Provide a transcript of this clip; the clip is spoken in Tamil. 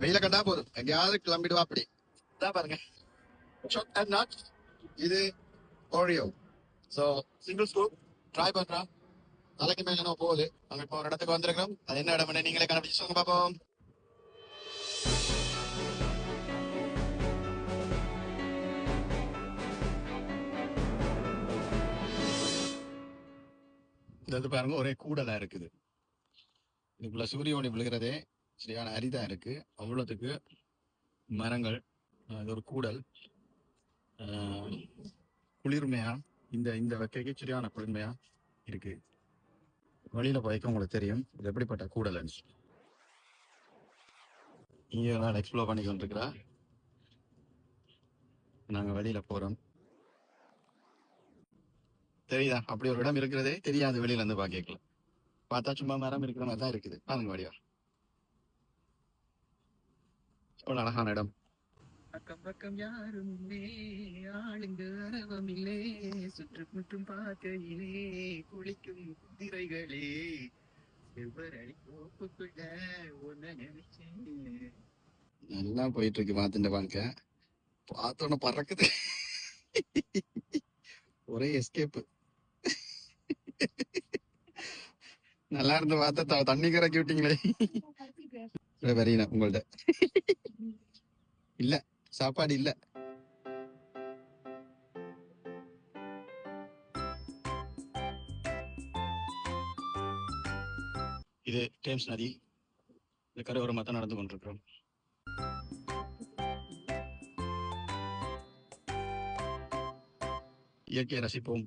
வெயில கண்டா போதும் எங்கேயாவது கிளம்பிடுவா அப்படி இதான் பாருங்க. Choc and nuts. இது Oreo. So single scoop try பண்றோம். தலைக்கு மேல என்ன போகுது. அங்க இப்போ ஒரு இடத்துக்கு வந்திருக்கிறோம். அது என்ன இடம் நீங்களே கண்டுபிடிச்சு சொல்லுங்க பாப்போம். இது வந்து பாருங்க ஒரே கூடலா இருக்குது. இதுக்குள்ள சூரிய ஒளி விழுகிறதே சரியான அரிதா இருக்கு. அவ்வளோத்துக்கு மரங்கள். இது ஒரு கூடல். குளிர்மையா இந்த இந்த வகைக்கு சரியான குளிர்மையா இருக்கு. வழியில போய்க்க உங்களுக்கு தெரியும் இது எப்படிப்பட்ட கூடல்னு. இங்க நான் எக்ஸ்ப்ளோர் பண்ணி கொண்டிருக்கிறா. நாங்க வெளியில போறோம். தெரியுதா அப்படி ஒரு இடம் இருக்கிறதே தெரியாது வெளியில இருந்து பாக்கலாம். பார்த்தா சும்மா மரம் இருக்கிற மாதிரி தான் இருக்குது. பாருங்க வழியா எவ்வளவு அழகான இடம். அக்கம் பக்கம் யாரும் இல்லே, ஆளுங்க அரவம் இல்லே, சுற்றுமுற்றும் பார்க்கையிலே குளிக்கும் குதிரைகளே, செவ்வரளி தோப்புக்குள்ள ஒன்ன நினைச்சேன். நல்லா போயிட்டு இருக்கு பார்த்துட்ட வாழ்க்கை. பார்த்தோன்னு பறக்குது. ஒரே எஸ்கேப். நல்லா இருந்து பார்த்தா தண்ணி கறக்கி விட்டீங்களே. வரீனா உங்கள்ட்ட இல்ல சாப்பாடு இல்ல. இது டேம்ஸ் நதி. இந்த கரையோரமாக தான் நடந்து கொண்டிருக்கிறோம். இயற்கையை ரசிப்போம்.